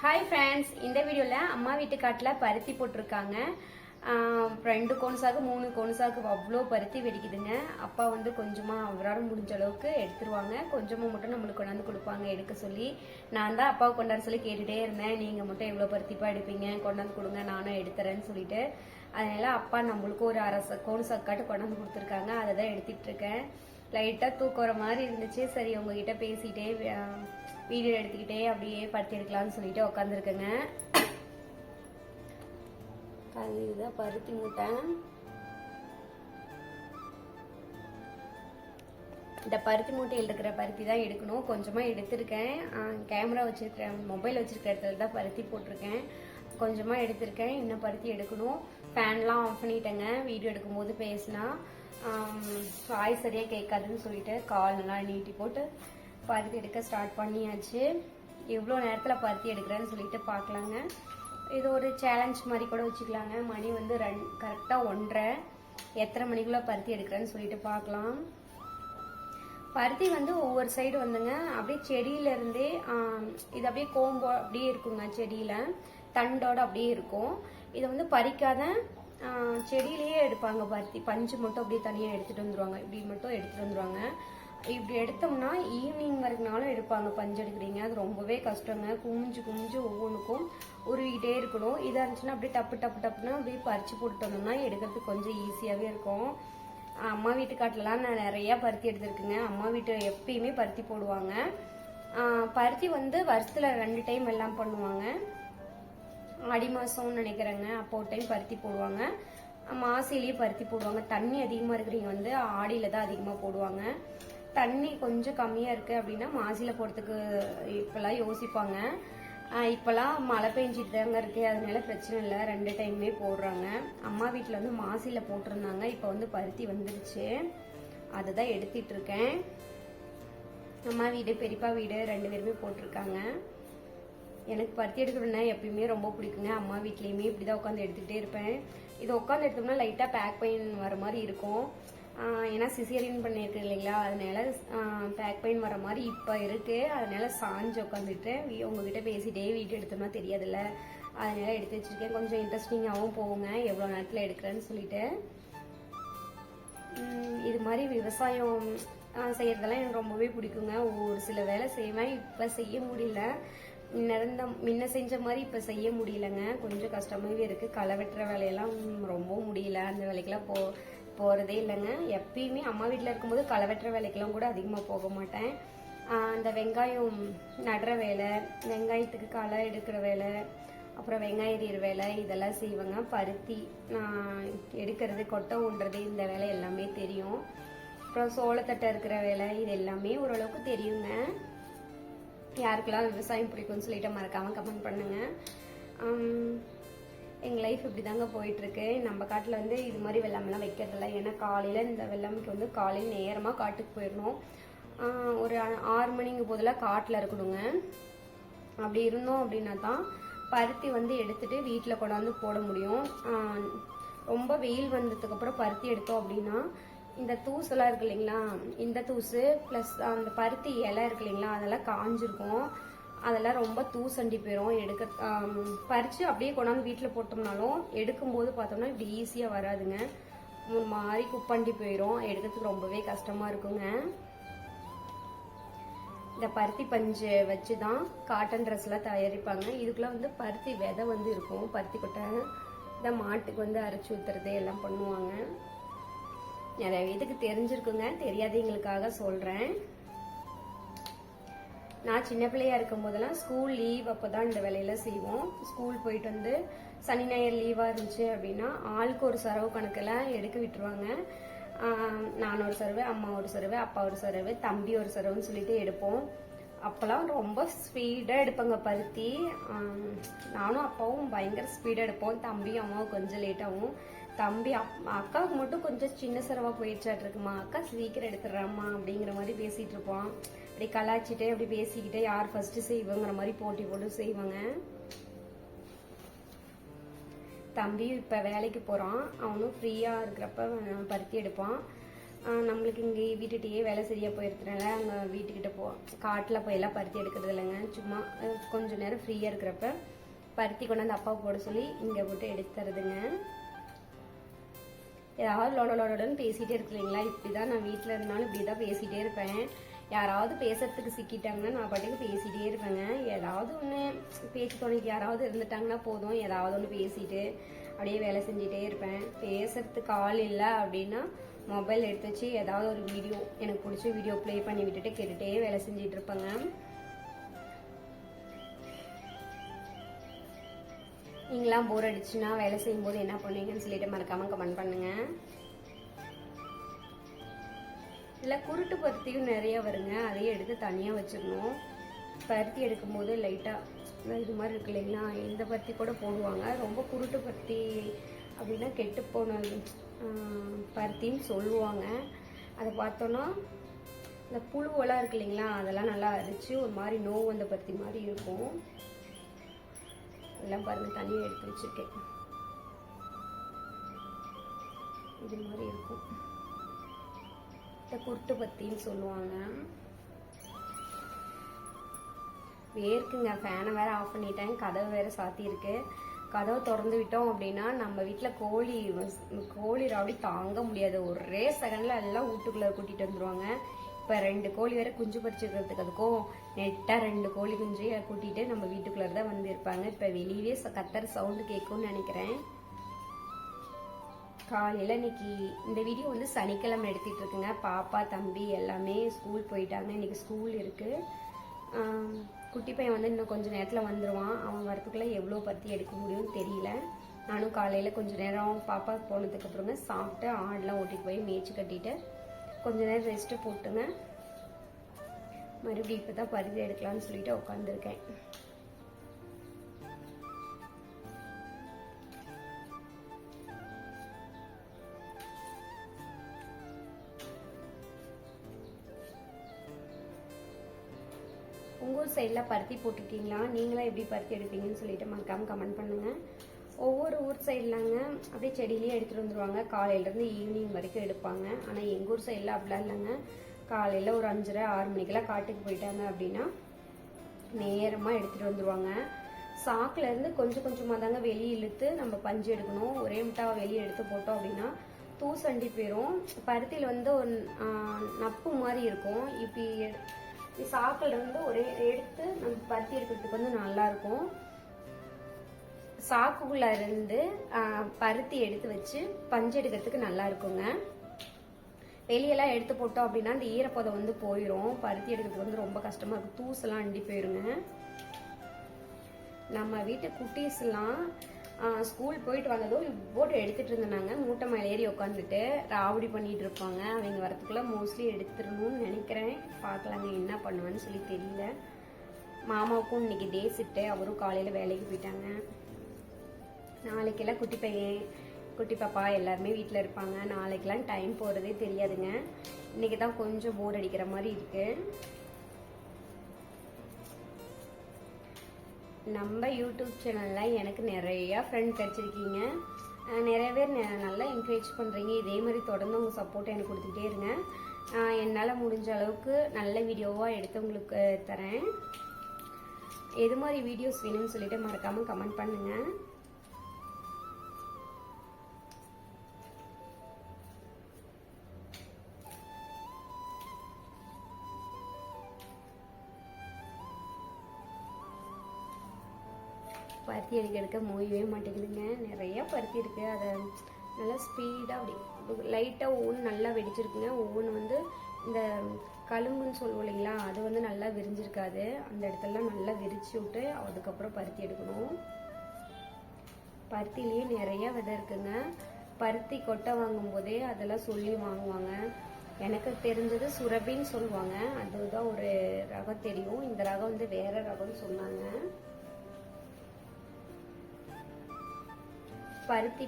Hi friends, இந்த வீடியோவில் அம்மா வீட்டு காட்டில் பருத்தி போட்டிருக்காங்க. 2 கோன்ஸாக்கு 3 கோன்ஸாக்கு அவ்வளோ பருத்தி வெடிக்குதுங்க. அப்பா வந்து கொஞ்சமாக அவரால் முடிஞ்ச அளவுக்கு எடுத்துருவாங்க. கொஞ்சமாக மட்டும் நம்மளுக்கு கொண்டாந்து கொடுப்பாங்க எடுக்க சொல்லி. நான் தான் அப்பாவை கொண்டாந்து சொல்லி கேட்டுகிட்டே இருந்தேன், நீங்கள் மட்டும் எவ்வளோ பருத்திப்பா எடுப்பீங்க, கொண்டாந்து கொடுங்க, நானும் எடுத்துறேன்னு சொல்லிட்டு. அதனால அப்பா நம்மளுக்கு ஒரு அரை கோன்ஸாக்காட்டு கொண்டாந்து கொடுத்துருக்காங்க. அதை தான் எடுத்துட்டு இருக்கேன். லைட்டாக தூக்கம் வர மாதிரி இருந்துச்சு. சரி உங்ககிட்ட பேசிகிட்டே வீடியோ எடுத்துக்கிட்டே அப்படியே பருத்தி எடுக்கலாம்னு சொல்லிட்டு உட்காந்துருக்கேங்க. இதுதான் பருத்தி மூட்டை. இந்த பருத்தி மூட்டையில் இருக்கிற பருத்தி தான் எடுக்கணும். கொஞ்சமாக எடுத்திருக்கேன். கேமரா வச்சிருக்கிறேன், மொபைல் வச்சிருக்கிற இடத்துல தான் பருத்தி போட்டிருக்கேன். கொஞ்சமாக எடுத்திருக்கேன். இன்னும் பருத்தி எடுக்கணும். ஃபேன்லாம் ஆஃப் பண்ணிட்டேங்க. வீடியோ எடுக்கும்போது பேசினா வாய் சரியாக கேட்காதுன்னு சொல்லிட்டு காலெல்லாம் நீட்டி போட்டு பருத்தி எடுக்க ஸ்டார்ட் பண்ணியாச்சு. எவ்வளோ நேரத்தில் பருத்தி எடுக்கிறேன்னு சொல்லிட்டு பார்க்கலாங்க. இது ஒரு சேலஞ்ச் மாதிரி கூட வச்சுக்கலாங்க. மணி வந்து கரெக்டாக 1:30. எத்தனை மணிக்குள்ளே பருத்தி எடுக்கிறேன்னு சொல்லிட்டு பார்க்கலாம். பருத்தி வந்து ஒவ்வொரு சைடு வந்துங்க அப்படியே செடியிலேருந்தே இது அப்படியே கோம்போ அப்படியே இருக்குங்க. செடியில் தண்டோட அப்படியே இருக்கும். இதை வந்து பறிக்காத செடியிலேயே எடுப்பாங்க. பருத்தி பஞ்சு மட்டும் அப்படியே தனியாக எடுத்துகிட்டு வந்துடுவாங்க. இப்படி மட்டும் எடுத்துகிட்டு வந்துடுவாங்க. இப்படி எடுத்தோம்னா ஈவினிங் வரைக்கும்னாலும் எடுப்பாங்க. பஞ்சு எடுக்கிறீங்க, அது ரொம்பவே கஷ்டங்க. குமிஞ்சு ஒவ்வொன்றுக்கும் உருவிக்கிட்டே இருக்கணும். இதாக இருந்துச்சுன்னா அப்படியே டப்புன்னு அப்படியே பறிச்சு போட்டு வந்தோம்னா எடுக்கிறதுக்கு கொஞ்சம் ஈஸியாகவே இருக்கும். அம்மா வீட்டு காட்டிலலாம் நான் நிறையா பருத்தி எடுத்துருக்குங்க. அம்மா வீட்டு எப்பயுமே பருத்தி போடுவாங்க. பருத்தி வந்து வருஷத்தில் 2 டைம் எல்லாம் பண்ணுவாங்க. ஆடி மாதம்னு நினைக்கிறேங்க, அப்போ ஒரு டைம் பருத்தி போடுவாங்க. மாசிலேயே பருத்தி போடுவாங்க. தண்ணி அதிகமாக இருக்கிறீங்க வந்து ஆடியில் தான் அதிகமாக போடுவாங்க. தண்ணி கொஞ்சம் கம்மியாக இருக்குது அப்படின்னா மாசியில் போடுறதுக்கு இப்போல்லாம் யோசிப்பாங்க. இப்போல்லாம் மழை பெஞ்சிட்டு தாங்க இருக்குது, அதனால பிரச்சனை இல்லை, 2 டைமே போடுறாங்க. அம்மா வீட்டில் வந்து மாசியில் போட்டிருந்தாங்க. இப்போ வந்து பருத்தி வந்துடுச்சு, அதை தான் எடுத்துட்டு இருக்கேன். அம்மா வீடு பெரியப்பா வீடு 2 பேருமே போட்டிருக்காங்க. எனக்கு பருத்தி எடுக்கணும்னா எப்பயுமே ரொம்ப பிடிக்குங்க. அம்மா வீட்லேயுமே இப்படி தான் உட்காந்து எடுத்துக்கிட்டே இருப்பேன். இது உட்காந்து எடுத்தோம்னா லைட்டாக பேக் பெயின் வர மாதிரி இருக்கும். ஏன்னா சிசேரியன் பண்ணியிருக்கு இல்லைங்களா, அதனால பேக் பெயின் வர மாதிரி இப்போ இருக்குது. அதனால சாஞ்சு உட்காந்துட்டு உங்ககிட்ட பேசிகிட்டே வீடியோ எடுத்தோம்னா தெரியாதுல்ல, அதனால எடுத்து வச்சுருக்கேன். கொஞ்சம் இன்ட்ரெஸ்டிங்காகவும் போகுங்க எவ்வளோ நேரத்தில் எடுக்கிறேன்னு சொல்லிட்டு. இது மாதிரி விவசாயம் செய்கிறதெல்லாம் எனக்கு ரொம்பவே பிடிக்குங்க. ஒரு சில வேலை செய்வேன், இப்போ செய்ய முடியல. முன்ன செஞ்ச மாதிரி இப்போ செய்ய முடியலங்க. கொஞ்சம் கஷ்டமாகவே இருக்குது. களை வெட்டுற வேலையெல்லாம் ரொம்ப முடியல. அந்த வேலைக்கெல்லாம் போகிறதே இல்லைங்க. எப்பயுமே அம்மா வீட்டில் இருக்கும்போது களை வெட்டுற வேலைக்கெல்லாம் கூட அதிகமாக போக மாட்டேன். இந்த வெங்காயம் நடுற வேலை, வெங்காயத்துக்கு களை எடுக்கிற வேலை, அப்புறம் வெங்காயம் எறிகிற வேலை, இதெல்லாம் செய்வேங்க. பருத்தி எடுக்கிறது, கொட்டை ஊன்றது, இந்த வேலை எல்லாமே தெரியும். அப்புறம் சோளத்தட்டை இருக்கிற வேலை, இது எல்லாமே ஓரளவுக்கு தெரியுங்க. யாருக்கெல்லாம் விவசாயம் பிடிக்கும்னு சொல்லிட்டு மறக்காமல் கமெண்ட் பண்ணுங்க. எங்கள் லைஃப் இப்படி தாங்க போயிட்டுருக்கு. நம்ம காட்டில் வந்து இது மாதிரி வெள்ளாமெல்லாம் வைக்கிறதில்ல. ஏன்னா காலையில் இந்த வெள்ளாமைக்கு வந்து காலையில் நேரமாக காட்டுக்கு போயிடணும். ஒரு 6 மணிக்கு போதெல்லாம் காட்டில் இருக்கணுங்க. அப்படி இருந்தோம் அப்படின்னா தான் பருத்தி வந்து எடுத்துகிட்டு வீட்டில் கொண்டாந்து போட முடியும். ரொம்ப வெயில் வந்ததுக்கப்புறம் பருத்தி எடுத்தோம் அப்படின்னா இந்த தூசெல்லாம் இருக்கு இல்லைங்களா, இந்த தூசு ப்ளஸ் அந்த பருத்தி இலை இருக்கு இல்லைங்களா, அதெல்லாம் காஞ்சிருக்கும். அதெல்லாம் ரொம்ப தூசண்டி போயிடும். பறித்து அப்படியே கொண்டாந்து வீட்டில் போட்டோம்னாலும் எடுக்கும்போது பார்த்தோம்னா இப்படி ஈஸியாக வராதுங்க. ஒரு மாதிரி குப்பண்டி போயிடும். எடுக்கிறதுக்கு ரொம்பவே கஷ்டமாக இருக்குங்க. இந்த பருத்தி பஞ்சு வச்சு தான் காட்டன் ட்ரெஸ்லாம் தயாரிப்பாங்க. இதுக்குலாம் வந்து பருத்தி விதை வந்து இருக்கும், பருத்தி கொட்டை. இந்த மாட்டுக்கு வந்து அரைச்சி ஊற்றுறது எல்லாம் பண்ணுவாங்க. நிறைய இதுக்கு தெரிஞ்சிருக்குங்க, தெரியாதவங்களுக்காக சொல்கிறேன். நான் சின்ன பிள்ளையா இருக்கும் போதெல்லாம் ஸ்கூல் லீவ் அப்போ தான் இந்த வேலையெல்லாம் செய்வோம். ஸ்கூல் போயிட்டு வந்து சனி ஞாயிறு லீவாக இருந்துச்சு அப்படின்னா ஆளுக்கு ஒரு சரவு கணக்கில் எடுக்க விட்டுருவாங்க. நான் ஒரு சரவு, அம்மா ஒரு சரவு, அப்பா ஒரு சரவு, தம்பி ஒரு சரவுன்னு சொல்லிட்டு எடுப்போம். அப்போல்லாம் ரொம்ப ஸ்பீடாக எடுப்பாங்க பருத்தி. நானும் அப்பாவும் பயங்கர ஸ்பீடாக எடுப்போம். தம்பியும் அம்மாவும் கொஞ்சம் லேட்டாகவும். தம்பி அக்காவுக்கு மட்டும் கொஞ்சம் சின்ன சரவாக போயிடுச்சாட்டு இருக்குமா, அக்கா சீக்கிரம் எடுத்துடுறாம்மா அப்படிங்கிற மாதிரி பேசிகிட்டு இருப்போம். அப்படி கலாச்சிட்டே அப்படி பேசிக்கிட்டே யார் ஃபர்ஸ்ட்டு செய்வாங்கிற மாதிரி போட்டி போட்டு செய்வாங்க. தம்பி இப்போ வேலைக்கு போகிறான். அவனும் ஃப்ரீயாக இருக்கிறப்ப பருத்தி எடுப்பான். நம்மளுக்கு இங்கே வீட்டுகிட்டயே வேலை சரியாக போயிருக்கிறனால அங்கே வீட்டுக்கிட்ட காட்டில் போய் எல்லாம் பருத்தி எடுக்கிறது இல்லைங்க. சும்மா கொஞ்சம் நேரம் ஃப்ரீயாக இருக்கிறப்ப பருத்தி கொண்டாந்து அப்பா போட சொல்லி இங்கே போட்டு எடுத்து தருதுங்க. ஏதாவது லோடன்னு பேசிகிட்டே இருக்கிறீங்களா? இப்படி தான் நான் வீட்டில் இருந்தாலும் இப்படி தான் பேசிகிட்டே இருப்பேன். யாராவது பேசுறதுக்கு சிக்கிட்டாங்கன்னா நான் பாட்டுக்கு பேசிகிட்டே இருப்பேங்க. ஏதாவது ஒன்று பேச்சு துணைக்கு யாராவது இருந்துட்டாங்கன்னா போதும், ஏதாவது ஒன்று பேசிட்டு அப்படியே வேலை செஞ்சுட்டே இருப்பேன். பேசுறதுக்கு ஆள் இல்லை அப்படின்னா மொபைல் எடுத்து வச்சு ஏதாவது ஒரு வீடியோ, எனக்கு பிடிச்ச வீடியோ ப்ளே பண்ணி விட்டுட்டு கேட்டுகிட்டே வேலை செஞ்சிட்டு இருப்பேங்க. நீங்களாம் போர் அடிச்சுன்னா வேலை செய்யும்போது என்ன பண்ணுவீங்கன்னு சொல்லிட்டு மறக்காம கமெண்ட் பண்ணுங்க. இல்லை குருட்டு பருத்தியும் நிறைய வருங்க, அதையும் எடுத்து தனியாக வச்சிடணும். பருத்தி எடுக்கும்போது லைட்டாக இது மாதிரி இருக்கு இல்லைங்களா, இந்த பருத்தி கூட போடுவாங்க. ரொம்ப குருட்டு பருத்தி அப்படின்னா கெட்டு போன பருத்தின்னு சொல்லுவாங்க. அதை பார்த்தோன்னா இந்த புழுவெல்லாம் இருக்கு இல்லைங்களா, அதெல்லாம் நல்லா அரிச்சு ஒரு மாதிரி நோவு வந்த பருத்தி மாதிரி இருக்கும். எல்லாம் பாருங்க தனியாக எடுத்து வச்சிருக்கேன். இது மாதிரி இருக்கும், இந்த குருட்டு பத்தின்னு சொல்லுவாங்க. வேர்க்குங்க, ஃபேனை வேற ஆஃப் பண்ணிட்டேன், கதவு வேற சாத்தி இருக்கு. கதவை திறந்து விட்டோம் அப்படின்னா நம்ம வீட்டில் கோழி ராவடி தாங்க முடியாது. ஒரே செகண்ட்ல எல்லாம் வீட்டுக்குள்ள கூட்டிட்டு வந்துருவாங்க. இப்போ 2 கோழி வேற குஞ்சு பறிச்சுக்கிறதுக்கு அதுக்கும் நெட்டா 2 கோழி குஞ்சு கூட்டிட்டு நம்ம வீட்டுக்குள்ள தான் வந்து இருப்பாங்க. இப்போ வெளியவே கத்தர் சவுண்டு கேட்கும்னு நினைக்கிறேன். காலையில் இன்னைக்கு இந்த வீடியோ வந்து சனிக்கிழமை எடுத்துட்டு இருக்குங்க. பாப்பா தம்பி எல்லாமே ஸ்கூல் போயிட்டாங்க. இன்னைக்கு ஸ்கூல் இருக்கு. குட்டி பையன் வந்து இன்னும் கொஞ்சம் நேரத்தில் வந்துடுவான். அவன் வரத்துக்குள்ளே எவ்வளோ பருத்தி எடுக்க முடியும்னு தெரியல. நானும் காலையில் கொஞ்சம் நேரம் பாப்பா போனதுக்கு அப்புறமே சாப்பிட்டு ஆடெலாம் ஓட்டிட்டு போய் மேய்ச்சி கட்டிட்டு கொஞ்ச நேரம் ரெஸ்ட்டு போட்டுங்க. மறுபடியும் இப்போ தான் பருத்தி எடுக்கலாம்னு சொல்லிட்டு உட்காந்துருக்கேன். உங்கள் ஊர் சைடில் பருத்தி போட்டிருக்கீங்களா? நீங்களாம் எப்படி பருத்தி எடுப்பீங்கன்னு சொல்லிட்டு மறக்காமல் கமெண்ட் பண்ணுங்கள். ஒவ்வொரு ஊர் சைட்லாங்க அப்படியே செடியிலேயே எடுத்துகிட்டு வந்துடுவாங்க. காலையிலேருந்து ஈவினிங் வரைக்கும் எடுப்பாங்க. ஆனால் எங்கள் ஊர் சைடில் அப்படிலாம் இல்லைங்க. காலையில் ஒரு 5:30-6 மணிக்கெல்லாம் காட்டுக்கு போயிட்டாங்க அப்படின்னா நேரமாக எடுத்துகிட்டு வந்துடுவாங்க. சாக்குலேருந்து கொஞ்சம் கொஞ்சமாக தாங்க வெளியே இழுத்து நம்ம பஞ்சு எடுக்கணும். ஒரே முட்டாவை வெளியே எடுத்து போட்டோம் அப்படின்னா தூசண்டி போயிடும். பருத்தியில் வந்து ஒரு நப்பு மாதிரி இருக்கும். இப்படி சாக்கில் இருந்து ஒரே எடுத்து நம்ம பருத்தி எடுக்கிறதுக்கு வந்து நல்லா இருக்கும். சாக்குக்குள்ள இருந்து பருத்தி எடுத்து வச்சு பஞ்சு எடுக்கிறதுக்கு நல்லா இருக்குங்க. வெளியெல்லாம் எடுத்து போட்டோம் அப்படின்னா அந்த ஈரப்பதம் வந்து போயிடும். பருத்தி எடுக்கிறதுக்கு வந்து ரொம்ப கஷ்டமா இருக்கும். தூசெல்லாம் அண்டி போயிருங்க. நம்ம வீட்டு குட்டீஸ்லாம் ஸ்கூல் போயிட்டு வந்ததும் போட்டு எடுத்துட்டு இருந்தாங்க. மூட்டை மேலே ஏறி உட்காந்துட்டு ராவடி பண்ணிட்டு இருப்பாங்க. அவங்க வரத்துக்குள்ள மோஸ்ட்லி எடுத்துடணும்னு நினைக்கிறேன். பார்க்கலாங்க என்ன பண்ணுவேன்னு சொல்லி தெரியல. மாமாவுக்கும் இன்னைக்கு டே ஷிஃப்ட்டு, அவரும் காலையில் வேலைக்கு போயிட்டாங்க. நாளைக்கெல்லாம் குட்டி பையன் குட்டி பாப்பா எல்லாருமே வீட்டில் இருப்பாங்க. நாளைக்கெல்லாம் டைம் போகிறதே தெரியாதுங்க. இன்னைக்கு தான் கொஞ்சம் போர் அடிக்கிற மாதிரி இருக்கு. நம்ம யூடியூப் சேனலில் எனக்கு நிறையா ஃப்ரெண்ட் கிடச்சிருக்கீங்க. நிறைய பேர் நல்லா என்கரேஜ் பண்ணுறீங்க. இதே மாதிரி தொடர்ந்து உங்கள் சப்போர்ட்டை எனக்கு கொடுத்துக்கிட்டே இருங்க. என்னால் முடிஞ்ச அளவுக்கு நல்ல வீடியோவாக எடுத்து உங்களுக்கு தரேன். எது மாதிரி வீடியோஸ் வேணும்னு சொல்லிட்டு மறக்காமல் கமெண்ட் பண்ணுங்கள். பருத்தி எடுக்க மோயவே மாட்டேங்குதுங்க. நிறைய பருத்தி இருக்குது. அதை நல்லா ஸ்பீடாக அப்படி லைட்டாக ஒவ்வொன்று நல்லா வெடிச்சிருக்குங்க. ஒவ்வொன்று வந்து இந்த கழும்புன்னு சொல்லுவோம் இல்லைங்களா, அது வந்து நல்லா விரிஞ்சிருக்காது. அந்த இடத்துலலாம் நல்லா விரிச்சு விட்டு அதுக்கப்புறம் பருத்தி எடுக்கணும். பருத்திலேயே நிறைய விதை இருக்குங்க. பருத்தி கொட்டை வாங்கும் போதே அதெல்லாம் சொல்லி வாங்குவாங்க. எனக்கு தெரிஞ்சது சுரபின்னு சொல்லுவாங்க. அதுதான் ஒரு ரகம் தெரியும். இந்த ரகம் வந்து வேற ரகம்னு சொன்னாங்க. பருத்தி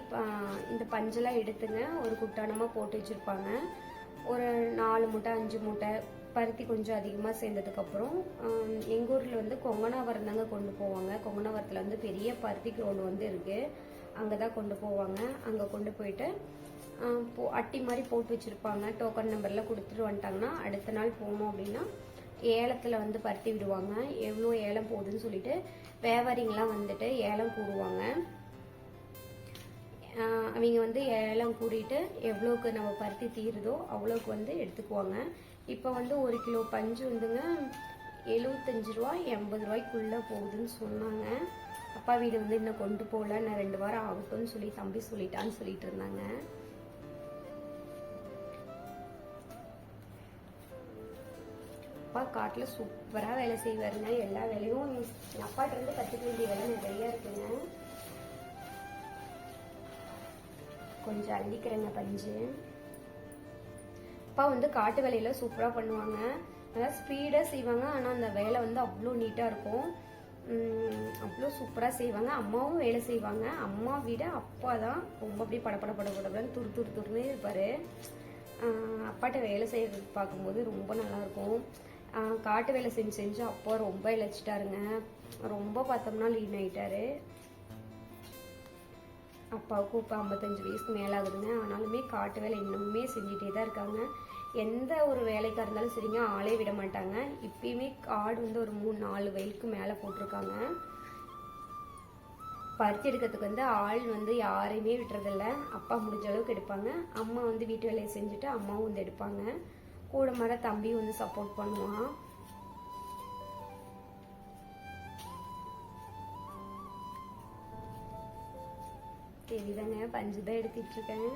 இந்த பஞ்செல்லாம் எடுத்துங்க ஒரு குட்டானமாக போட்டு வச்சுருப்பாங்க. ஒரு 4 மூட்டை 5 மூட்டை பருத்தி கொஞ்சம் அதிகமாக சேர்ந்ததுக்கப்புறம் எங்கள் ஊரில் வந்து கொங்கனாவரம் தாங்க கொண்டு போவாங்க. கொங்கனாவரத்தில் வந்து பெரிய பருத்தி கிரௌண்ட் வந்து இருக்குது. அங்கே தான் கொண்டு போவாங்க. அங்கே கொண்டு போயிட்டு அட்டி மாதிரி போட்டு வச்சுருப்பாங்க. டோக்கன் நம்பரில் கொடுத்துட்டு வந்துட்டாங்கன்னா அடுத்த நாள் போகணும் அப்படின்னா ஏலத்தில் வந்து பருத்தி விடுவாங்க. எவ்வளோ ஏலம் போகுதுன்னு சொல்லிட்டு வியாபாரிங்களாம் வந்துட்டு ஏலம் கூடுவாங்க. அவங்க வந்து ஏலம் கூடிட்டு எவ்வளோக்கு நம்ம பருத்தி தீருதோ அவ்வளோக்கு வந்து எடுத்துக்குவாங்க. இப்போ வந்து 1 கிலோ பஞ்சு வந்துங்க 75 ரூபா 80 ரூபாய்க்குள்ளே போகுதுன்னு சொன்னாங்க. அப்பா வீடு வந்து இன்னும் கொண்டு போகல, நான் 2 வாரம் ஆகட்டும்னு சொல்லி தம்பி சொல்லிட்டான்னு சொல்லிட்டு இருந்தாங்க. அப்பா காட்டில் சூப்பராக வேலை செய்வாருங்க. எல்லா வேலையும் அப்பாட்ட இருந்து கற்றுக்க வேண்டிய வேலை நிறையா இருக்குங்க. கொஞ்சம் அள்ளிக்கிறேங்க பஞ்சு. அப்பா வந்து காட்டு வேலையில சூப்பராக பண்ணுவாங்க. நல்லா ஸ்பீடாக செய்வாங்க. ஆனால் அந்த வேலை வந்து அவ்வளோ நீட்டாக இருக்கும். அவ்வளோ சூப்பராக செய்வாங்க. அம்மாவும் வேலை செய்வாங்க. அம்மா விட அப்பா தான் ரொம்ப அப்படியே படப்படன்னு துருன்னு இருப்பார். அப்பாட்ட வேலை செய்கிறது பார்க்கும்போது ரொம்ப நல்லாயிருக்கும். காட்டு வேலை செஞ்சு அப்பா ரொம்ப இழைச்சிட்டாருங்க. ரொம்ப பார்த்தோம்னா லீன் ஆகிட்டாரு. அப்பாவுக்கும் இப்போ 55 வயசுக்கு மேலே ஆகுதுங்க. ஆனாலுமே காட்டு வேலை இன்னுமே செஞ்சுட்டே தான் இருக்காங்க. எந்த ஒரு வேலைக்காக இருந்தாலும் சரிங்க, ஆளே விட மாட்டாங்க. இப்பயுமே காடு வந்து ஒரு 3-4 வயலுக்கு மேலே போட்டிருக்காங்க. பருத்தி எடுக்கிறதுக்கு வந்து ஆள் வந்து யாரையுமே விட்டுறதில்ல. அப்பா முடிஞ்ச அளவுக்கு எடுப்பாங்க. அம்மா வந்து வீட்டு வேலையை செஞ்சுட்டு அம்மாவும் வந்து எடுப்பாங்க. கூட மாட தம்பியும் வந்து சப்போர்ட் பண்ணுவான். தெரியுதாங்க, பஞ்சு தான் எடுத்துட்டு இருக்கேன்.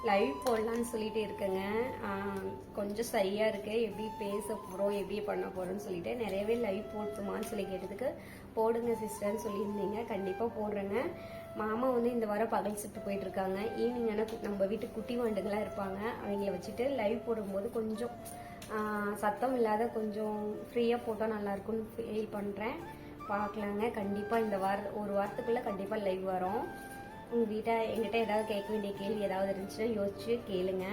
லைவ் போடலான்னு சொல்லிட்டு இருக்கேங்க. கொஞ்சம் சரியா இருக்கு, எப்படி பேச போறோம் எப்படி பண்ண போறோம்னு சொல்லிட்டு நிறையவே லைவ் போட்டுமான்னு சொல்லி கேட்டதுக்கு போடுங்க சிஸ்டர்னு சொல்லியிருந்தீங்க. கண்டிப்பா போடுறேங்க. மாமா வந்து இந்த வாரம் பகல் ஷிஃப்ட் போயிட்டு இருக்காங்க. ஈவினிங் ஆனால் நம்ம வீட்டு குட்டி வாண்டுகளாக இருப்பாங்க. அவங்கள வச்சுட்டு லைவ் போடும்போது கொஞ்சம் சத்தம் இல்லாத கொஞ்சம் ஃப்ரீயாக போட்டால் நல்லாயிருக்கும்னு ஃபீல் பண்ணுறேன். பார்க்கலாங்க. கண்டிப்பாக இந்த ஒரு வாரத்துக்குள்ளே கண்டிப்பாக லைவ் வரும். உங்கள் எங்கிட்ட ஏதாவது கேட்க வேண்டிய கேள்வி ஏதாவது இருந்துச்சுன்னா யோசிச்சு கேளுங்க.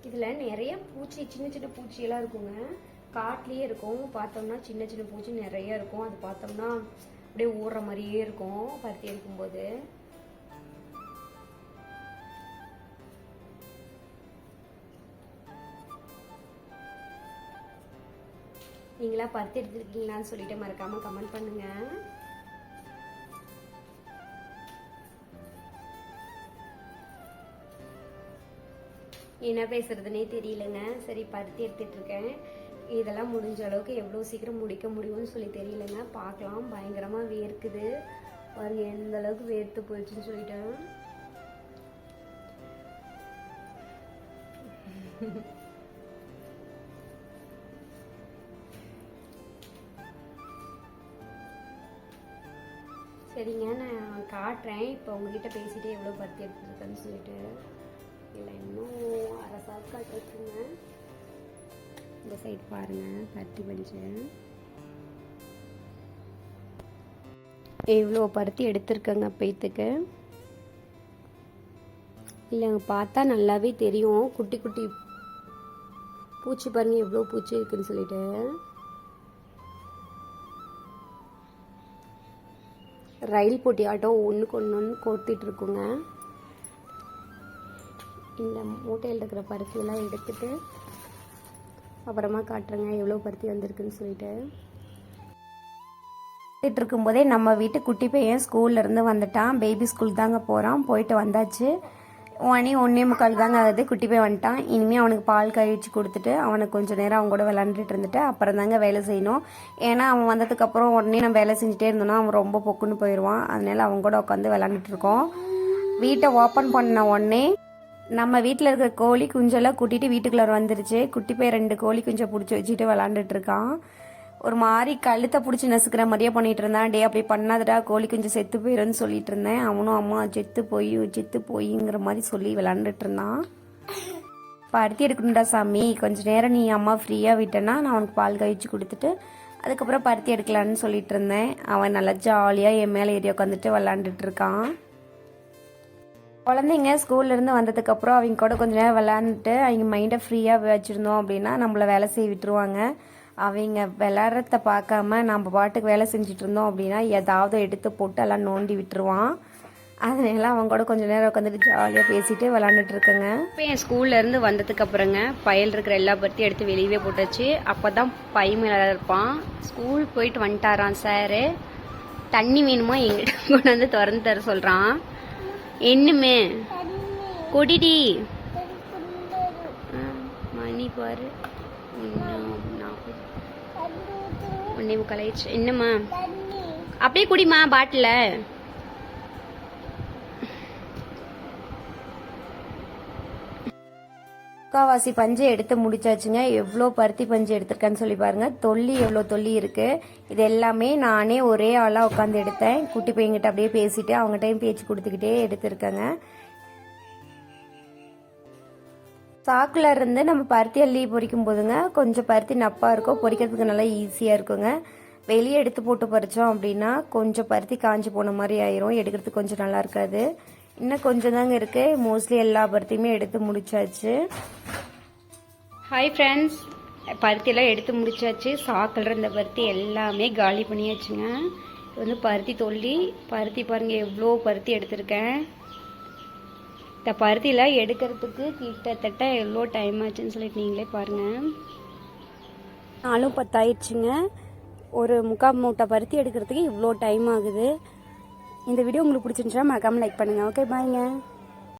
இதில் நிறைய பூச்சி, சின்ன சின்ன பூச்சியெல்லாம் இருக்குங்க. காட்டிலேயே இருக்கும். பார்த்தோம்னா சின்ன சின்ன பூச்சி நிறைய இருக்கும். அது பார்த்தோம்னா அப்படியே ஊறுற மாதிரியே இருக்கும் பருத்தி எடுக்கும்போது. நீங்களா பருத்தி எடுத்துருக்கீங்களான்னு சொல்லிட்டு மறக்காம கமெண்ட் பண்ணுங்க. என்ன பேசுறதுனே தெரியலங்க. சரி, பருத்தி எடுத்துட்டு இருக்கேன். இதெல்லாம் முடிஞ்ச அளவுக்கு எவ்வளோ சீக்கிரம் முடிக்க முடியும்னு சொல்லி தெரியலங்க. பார்க்கலாம். பயங்கரமா வேர்க்குது பாருங்க, எந்த அளவுக்கு வேர்த்து போயிடுச்சுன்னு சொல்லிட்டேன். சரிங்க, நான் காட்டுறேன். இப்போ உங்ககிட்ட பேசிட்டு எவ்வளோ பருத்தி எடுத்துருக்கேன்னு சொல்லிட்டு. இல்லை, இன்னும் அரை சாக்கு காட்டுருக்குங்க. இந்த சைடு பாருங்க, பருத்தி பஞ்சு எவ்வளோ பருத்தி எடுத்திருக்கேங்க பேத்துக்கு. இல்லைங்க, பார்த்தா நல்லாவே தெரியும். குட்டி குட்டி பூச்சி பாருங்க, எவ்வளோ பூச்சி இருக்குன்னு சொல்லிட்டு. ரயில் போட்டி ஆட்டம் ஒன்றுக்கு ஒன்று கோர்த்திட்டு இருக்குங்க. இந்த மூட்டையில் இருக்கிற பருத்தியெல்லாம் எடுத்துட்டு அப்புறமா காட்டுறேங்க எவ்வளோ பருத்தி வந்திருக்குன்னு சொல்லிட்டு. இருக்கும்போதே நம்ம வீட்டு குட்டி பையன் ஸ்கூல்லேருந்து வந்துட்டான். பேபி ஸ்கூல் தாங்க போகிறான். போயிட்டு வந்தாச்சு. 1:45 தாங்க ஆகுது. குட்டி பையன் வந்துட்டான். இனிமேல் அவனுக்கு பால் கழிச்சு கொடுத்துட்டு அவனுக்கு கொஞ்சம் நேரம் அவங்க கூட விளாண்டுட்டு இருந்துட்டு அப்புறம் தாங்க வேலை செய்யணும். ஏன்னா அவன் வந்ததுக்கப்புறம் உடனே நம்ம வேலை செஞ்சுட்டே இருந்தோம்னா அவன் ரொம்ப பொக்குன்னு போயிடுவான். அதனால அவங்க கூட உட்காந்து விளாண்டுட்டு இருக்கோம். வீட்டை ஓப்பன் பண்ண உடனே நம்ம வீட்டில் இருக்கிற கோழி குஞ்செல்லாம் கூட்டிகிட்டு வீட்டுக்குள்ளே வந்துருச்சு. குட்டி பையன் 2 கோழி குஞ்சை பிடிச்சி வச்சுட்டு விளாண்டுட்டு இருக்கான். ஒரு மாதிரி கழுத்தை பிடிச்சி நசுக்கிற மாதிரியே பண்ணிட்டு இருந்தான். டே அப்படி பண்ணாதடா, கோழி குஞ்சு செத்து போயிடும்னு சொல்லிட்டு இருந்தேன். அவனும் அம்மா செத்து போயிங்கிற மாதிரி சொல்லி விளாண்டுட்டு இருந்தான். பருத்தி எடுக்கணும்டா சாமி, கொஞ்சம் நேரம் நீ அம்மா ஃப்ரீயாக விட்டேன்னா நான் அவனுக்கு பால் கழிச்சு கொடுத்துட்டு அதுக்கப்புறம் பருத்தி எடுக்கலான்னு சொல்லிட்டு இருந்தேன். அவன் நல்லா ஜாலியாக என் மேலே ஏறி உட்காந்துட்டு விளாண்டுட்டு இருக்கான். குழந்தைங்க ஸ்கூல்லேருந்து வந்ததுக்கப்புறம் அவங்க கூட கொஞ்ச நேரம் விளாண்டுட்டு அவங்க மைண்டை ஃப்ரீயாக வச்சுருந்தோம் அப்படின்னா நம்மளை வேலை செய்ய விட்டுருவாங்க. அவங்க விளாட்றத பார்க்காம நம்ம பாட்டுக்கு வேலை செஞ்சுட்டு இருந்தோம் அப்படின்னா ஏதாவது எடுத்து போட்டு எல்லாம் நோண்டி விட்டுருவான். அதனால அவங்க கூட கொஞ்சம் நேரம் உட்காந்துட்டு ஜாலியாக பேசிட்டு விளாண்டுட்டு இருக்கேங்க. இப்போ என் ஸ்கூல்லேருந்து வந்ததுக்கு அப்புறங்க பயல் இருக்கிற எல்லா பருத்தியும் எடுத்து வெளியவே போட்டாச்சு. அப்போ தான் பை மேலே இருப்பான். ஸ்கூல் போயிட்டு வந்துட்டாரான் சாரு. தண்ணி வேணுமா எங்கிட்ட கொண்டு வந்து திறந்து தர சொல்கிறான். என்னமே கொடிடி மணி பாரு 1:45. என்னம்மா அப்படியே குடிமா பாட்டில. முக்காவாசி பஞ்சை எடுத்து முடிச்சாச்சுங்க. எவ்வளோ பருத்தி பஞ்சு எடுத்திருக்கேன்னு சொல்லி பாருங்க. தொல்லி எவ்வளோ தொல்லி இருக்கு. இது எல்லாமே நானே ஒரே ஆளாக உட்காந்து எடுத்தேன். குட்டி பையன்கிட்ட அப்படியே பேசிட்டு அவங்ககிட்டையும் பேச்சு கொடுத்துக்கிட்டே எடுத்திருக்கேங்க. சாக்குல இருந்து நம்ம பருத்தி அள்ளி பொரிக்கும் போதுங்க கொஞ்சம் பருத்தி நப்பா இருக்கும், பொரிக்கிறதுக்கு நல்லா ஈஸியாக இருக்குங்க. வெளியே எடுத்து போட்டு பறித்தோம் அப்படின்னா கொஞ்சம் பருத்தி காஞ்சி போன மாதிரி ஆயிரும், எடுக்கிறதுக்கு கொஞ்சம் நல்லா இருக்காது. இன்னும் கொஞ்சம் தாங்க இருக்கு. மோஸ்ட்லி எல்லா பருத்தியுமே எடுத்து முடிச்சாச்சு. ஹாய் ஃப்ரெண்ட்ஸ், பருத்தியெல்லாம் எடுத்து முடிச்சாச்சு. சாக்கில் இருந்த பருத்தி எல்லாமே காலி பண்ணியாச்சுங்க. இது வந்து பருத்தி தொல்லி. பருத்தி பாருங்க எவ்வளோ பருத்தி எடுத்திருக்கேன். இந்த பருத்தியில் எடுக்கிறதுக்கு கிட்டத்தட்ட எவ்வளோ டைம் ஆச்சுன்னு சொல்லிட்டு நீங்களே பாருங்கள். 4:10 ஆயிடுச்சுங்க. ஒரு 3/4 மூட்டை பருத்தி எடுக்கிறதுக்கு இவ்வளோ டைம் ஆகுது. இந்த வீடியோ உங்களுக்கு பிடிச்சிருந்துச்சுன்னா மறக்காமல் லைக் பண்ணுங்கள். ஓகே பாய்ங்க.